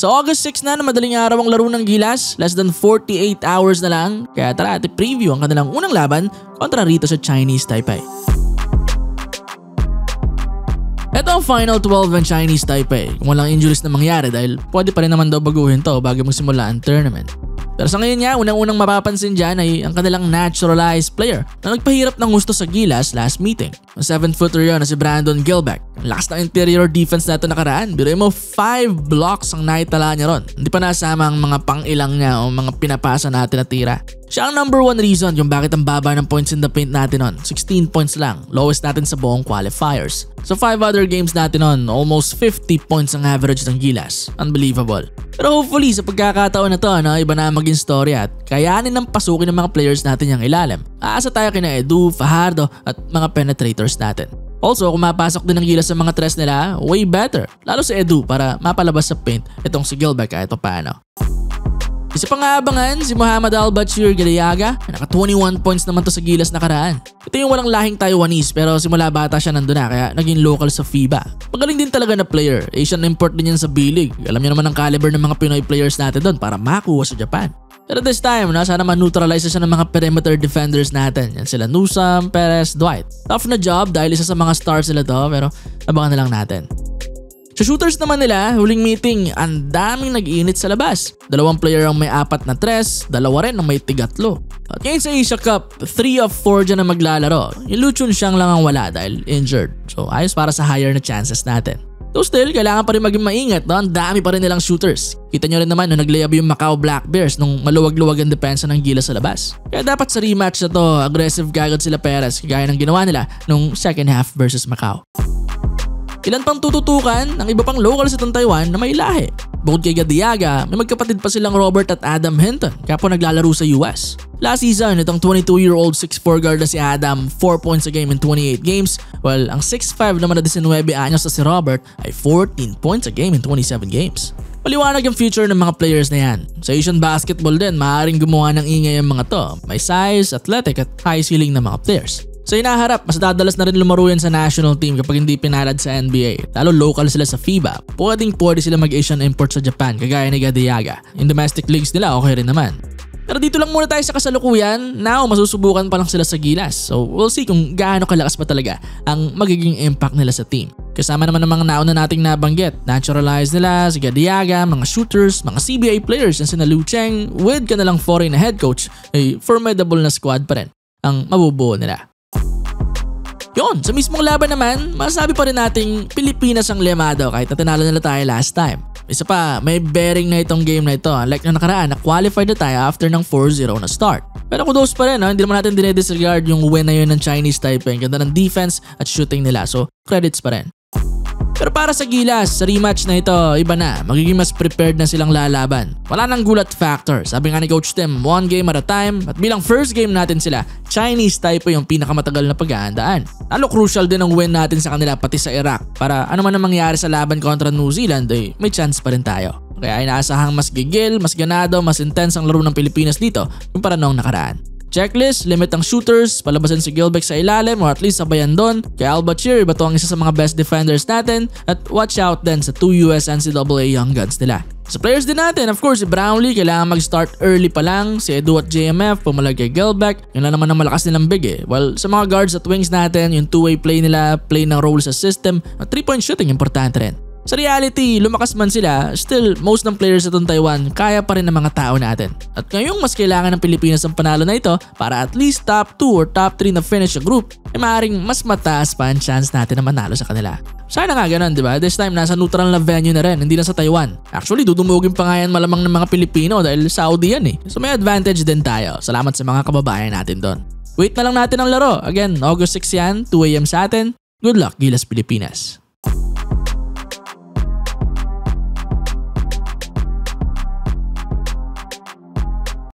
So August 6 na madaling araw ang laro ng Gilas, less than 48 hours na lang. Kaya tara, preview ang kanilang unang laban kontra rito sa Chinese Taipei. Ito ang Final 12 ng Chinese Taipei. Kung walang injuries na mangyari dahil pwede pa rin naman daw baguhin to bago magsimula ang tournament. Pero sa ngayon nga, unang-unang mapapansin dyan ay ang kanilang naturalized player na nagpahirap ng gusto sa Gilas last meeting. Ang 7-footer yun na si Brandon Gilbeck. Ang lakas ng interior defense natin nakaraan. Biruin mo 5 blocks ang naitala niya ron. Hindi pa nasama ang mga pang-ilang niya o mga pinapasa natin na tira. Siya ang number 1 reason kung bakit ang baba ng points in the paint natin nun. 16 points lang, lowest natin sa buong qualifiers. So 5 other games natin nun, almost 50 points ang average ng Gilas. Unbelievable. Pero hopefully sa pagkakataon na to, iba na maging story at kayanin ng pasukin ng mga players natin yung ilalim. Aasa tayo kina Edu, Fajardo at mga penetrators natin. Also, kung mapasok din ng Gilas sa mga tres nila, way better. Lalo si Edu para mapalabas sa paint itong si Gilbeck kahit paano. Isa pang aabangan si Muhammad Al-Bachir Gadiaga. Naka 21 points naman to sa Gilas nakaraan. Ito yung walang lahing Taiwanese pero simula bata siya nandun na kaya naging local sa FIBA. Magaling din talaga na player. Asian import din yan sa B-League. Alam niyo naman ang caliber ng mga Pinoy players natin doon para makuha sa Japan. Pero this time, sana man-neutralize siya ng mga perimeter defenders natin. Yan sila Newsome, Perez, Dwight. Tough na job dahil isa sa mga stars nila to pero abangan na lang natin. Sa shooters naman nila, huling meeting, ang daming nag-iinit sa labas. 2 player ang may 4 na tres, 2 rin ang may 3. At ngayon sa Asia Cup, 3 of 4 dyan na maglalaro. Yung Luchun Xiang lang ang wala dahil injured. So ayos para sa higher na chances natin. Though still, kailangan pa rin maging maingat. Ang dami pa rin nilang shooters. Kita nyo rin naman nung naglayab yung Macau Black Bears nung maluwag-luwag ang depensa ng Gilas sa labas. Kaya dapat sa rematch na to, aggressive kagad sila Perez kagaya ng ginawa nila nung second half versus Macau. Ilan pang tututukan ng iba pang local sa Taiwan na may lahi. Bukod kay Gadiaga, may magkapatid pa silang Robert at Adam Hinton kapwa naglalaro sa US. Last season, itong 22-year-old 6'4 guard na si Adam, 4 points a game in 28 games, while ang 6'5 naman na 19 anyos na si Robert ay 14 points a game in 27 games. Paliwanag yung future ng mga players na yan. Sa Asian basketball din, maaaring gumawa ng ingay ang mga to. May size, athletic at high ceiling na mga players. Sa hinaharap, mas dadalas na rin lumaro yan sa national team kapag hindi pinalad sa NBA. Lalo local sila sa FIBA. Pwede sila mag-Asian import sa Japan kagaya ni Gadiaga. In domestic leagues nila okay rin naman. Pero dito lang muna tayo sa kasalukuyan. Now, masusubukan pa lang sila sa Gilas. So we'll see kung gaano kalakas pa talaga ang magiging impact nila sa team. Kasama naman ng mga nauna nating nabanggit. Naturalized nila, si Gadiaga, mga shooters, mga CBA players na sina Liu Cheng with kanilang foreign na head coach. Ay formidable na squad pa rin ang mabubuo nila. Yun, sa mismong laban naman, masabi pa rin nating Pilipinas ang lemado kahit na tinalo nila tayo last time. Isa pa, may bearing na itong game na ito. Like na nakaraan, na-qualified na tayo after ng 4-0 na start. Pero kudos pa rin, hindi naman natin dinedisregard yung win na yun ng Chinese Taipei. Ganda ng defense at shooting nila, so credits pa rin. Pero para sa Gilas, sa rematch na ito, iba na. Magiging mas prepared na silang lalaban. Wala nang gulat factor. Sabi nga ni Coach Tim, 1 game at a time. At bilang first game natin sila, Chinese Taipei yung pinakamatagal na paghahandaan. Lalo crucial din ang win natin sa kanila pati sa Iraq. Para ano man ang mangyari sa laban kontra New Zealand, may chance pa rin tayo. Kaya inaasahang mas gigil, mas ganado, mas intense ang laro ng Pilipinas dito kumpara noong nakaraan. Checklist, limit ang shooters, palabasan si Gilbeck sa ilalim or at least sabayan doon. Kay Al-Bachir, iba to ang isa sa mga best defenders natin at watch out din sa 2 US NCAA Young Guns nila. Sa players din natin, of course, si Brownlee kailangan mag-start early pa lang, si Edu at JMF, pumalag kay Gilbeck, yun lang naman ang malakas nilang big Well, sa mga guards at wings natin, yung two-way play nila, play ng role sa system, at 3-point shooting importante rin. Sa reality, lumakas man sila, still most ng players sa Taiwan kaya pa rin ng mga tao natin. At ngayong mas kailangan ng Pilipinas ang panalo na ito para at least top 2 or top 3 na finish sa group, maaaring mas mataas pa ang chance natin na manalo sa kanila. Sana nga ganun, di ba? This time nasa neutral na venue na rin, hindi na sa Taiwan. Actually, dudumugin pa nga yan malamang ng mga Pilipino dahil Saudi yan So may advantage din tayo. Salamat sa mga kababayan natin doon. Wait na lang natin ang laro. Again, August 6 yan, 2 AM sa atin. Good luck, Gilas Pilipinas.